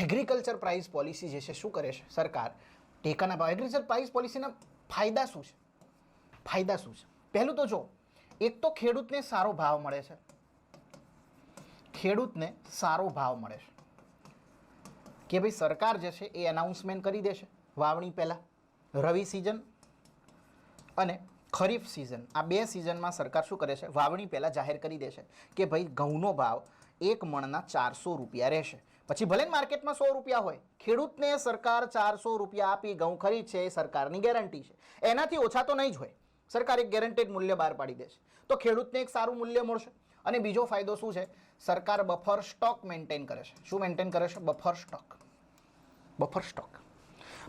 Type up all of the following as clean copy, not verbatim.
Agriculture price policy જે છે શું કરે છે સરકાર? ટેકાના ભાવ. એગ્રીકલ્ચર પ્રાઇસ પોલિસીના ફાયદા શું છે? ફાયદા શું છે? પહેલું તો જો, એક તો ખેડૂતને સારો ભાવ મળે છે. ખેડૂતને સારો ભાવ મળે છે કે ભાઈ સરકાર જે છે એ એનાઉન્સમેન્ટ કરી દેશે વાવણી પહેલાં. રવિ સિઝન અને ખરીફ સિઝન, આ બે સિઝનમાં સરકાર શું કરે છે? વાવણી પહેલાં જાહેર કરી દેશે કે ભાઈ ઘઉંનો ભાવ 1 મણના 400 રૂપિયા રહેશે. પછી ભલે માર્કેટમાં 100 રૂપિયા હોય, ખેડૂતને સરકાર 400 રૂપિયા આપી ઘઉં ખરીદ છે, એ સરકારની ગેરંટી છે. એનાથી ઓછા તો નહીં જ હોય. સરકાર એક ગેરંટેડ મૂલ્ય બહાર પાડી દેશે તો ખેડૂતને એક સારું મૂલ્ય મળશે. અને બીજો ફાયદો શું છે? સરકાર બફર સ્ટોક મેન્ટેન કરે છે. શું મેન્ટેન કરે છે? Buffer stock. Buffer stock.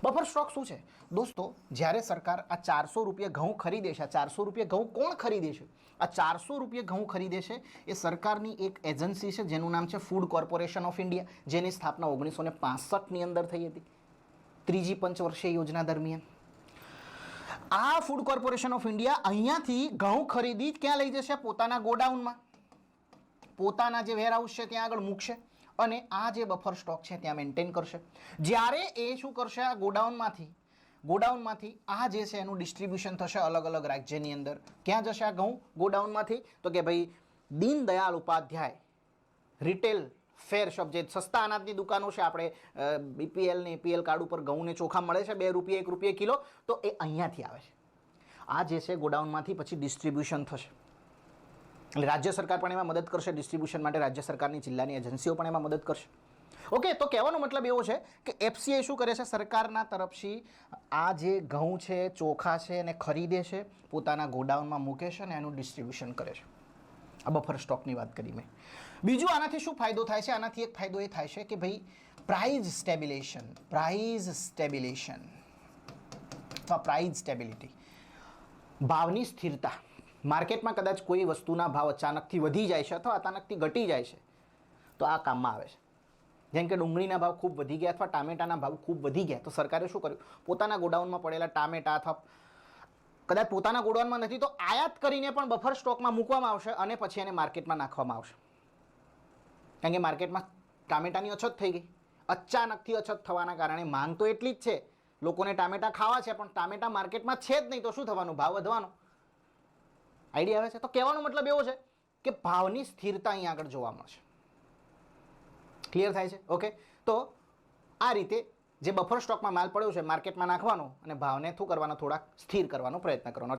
Buffer stock શું છે દોસ્તો? જ્યારે સરકાર આ 400 રૂપિયા ઘઉં ખરીદે છે, આ 400 રૂપિયા ઘઉં કોણ ખરીદે છે? આ 400 રૂપિયા ઘઉં ખરીદે છે એ સરકારની એક એજન્સી છે જેનું નામ છે ફૂડ કોર્પોરેશન ઓફ ઇન્ડિયા, જેની સ્થાપના 1965ની અંદર થઈ હતી, ત્રીજી પંચવર્ષીય યોજના દરમિયાન. આ ફૂડ કોર્પોરેશન ઓફ ઇન્ડિયા અહીંયાથી ઘઉં ખરીદી ક્યાં લઈ જશે? પોતાના ગોડાઉનમાં, પોતાના જે વેરહાઉસ છે ત્યાં આગળ મૂકશે અને આ જે બફર સ્ટોક છે ત્યાં મેન્ટેન કરશે. જ્યારે એ શું કરશે? આ ગોડાઉનમાંથી આ જે છે એનું ડિસ્ટ્રીબ્યુશન થશે અલગ અલગ રાજ્યની અંદર. ક્યાં જશે આ ઘઉં ગોડાઉનમાંથી? તો કે ભાઈ દીનદયાળ ઉપાધ્યાય રિટેલ ફેર શોપ, જે સસ્તા અનાજની દુકાનો છે, આપણે બીપીએલ ને એપીએલ કાર્ડ ઉપર ઘઉં ને ચોખા મળે છે 2 રૂપિયા 1 રૂપિયા કિલો, તો એ અહીંયાથી આવે છે. આ જે છે ગોડાઉનમાંથી પછી ડિસ્ટ્રીબ્યુશન થશે. એટલે રાજ્ય સરકાર પણ એમાં મદદ કરશે ડિસ્ટ્રીબ્યુશન માટે. રાજ્ય સરકારની જિલ્લાની એજન્સીઓ પણ એમાં મદદ કરશે. ઓકે, તો કહેવાનો મતલબ એવો છે કે એફસીઆઈ શું કરે છે? સરકારના તરફથી આ જે ઘઉં છે, ચોખા છે એને ખરીદે છે, પોતાના ગોડાઉનમાં મૂકે છે અને એનું ડિસ્ટ્રીબ્યુશન કરે છે. આ બફર સ્ટોકની વાત કરી મેં. બીજું આનાથી શું ફાયદો થાય છે? આનાથી એક ફાયદો એ થાય છે કે ભાઈ પ્રાઇઝ સ્ટેબિલેશન અથવા પ્રાઇઝ સ્ટેબિલિટી, ભાવની સ્થિરતા. માર્કેટમાં કદાચ કોઈ વસ્તુના ભાવ અચાનકથી વધી જાય છે અથવા અચાનકથી ઘટી જાય છે તો આ કામમાં આવે છે. જેમ કે ડુંગળીના ભાવ ખૂબ વધી ગયા અથવા ટામેટાના ભાવ ખૂબ વધી ગયા, તો સરકારે શું કર્યું? પોતાના ગોડાઉનમાં પડેલા ટામેટા અથવા કદાચ પોતાના ગોડાઉનમાં નથી તો આયાત કરીને પણ બફર સ્ટોકમાં મૂકવામાં આવશે અને પછી એને માર્કેટમાં નાખવામાં આવશે. કારણ કે માર્કેટમાં ટામેટાની અછત થઈ ગઈ. અચાનકથી અછત થવાના કારણે માંગ તો એટલી જ છે, લોકોને ટામેટા ખાવા છે, પણ ટામેટા માર્કેટમાં છે જ નહીં, તો શું થવાનું? ભાવ વધવાનો. આઈડિયા આવે છે? તો કહેવાનો મતલબ એવો છે કે ભાવની સ્થિરતા અહીં આગળ જોવા મળશે. ક્લિયર થાય છે? ઓકે, તો આ રીતે જે બફર સ્ટોકમાં માલ પડ્યો છે માર્કેટમાં નાખવાનો અને ભાવને શું કરવાનો? થોડાક સ્થિર કરવાનો પ્રયત્ન કરવાનો.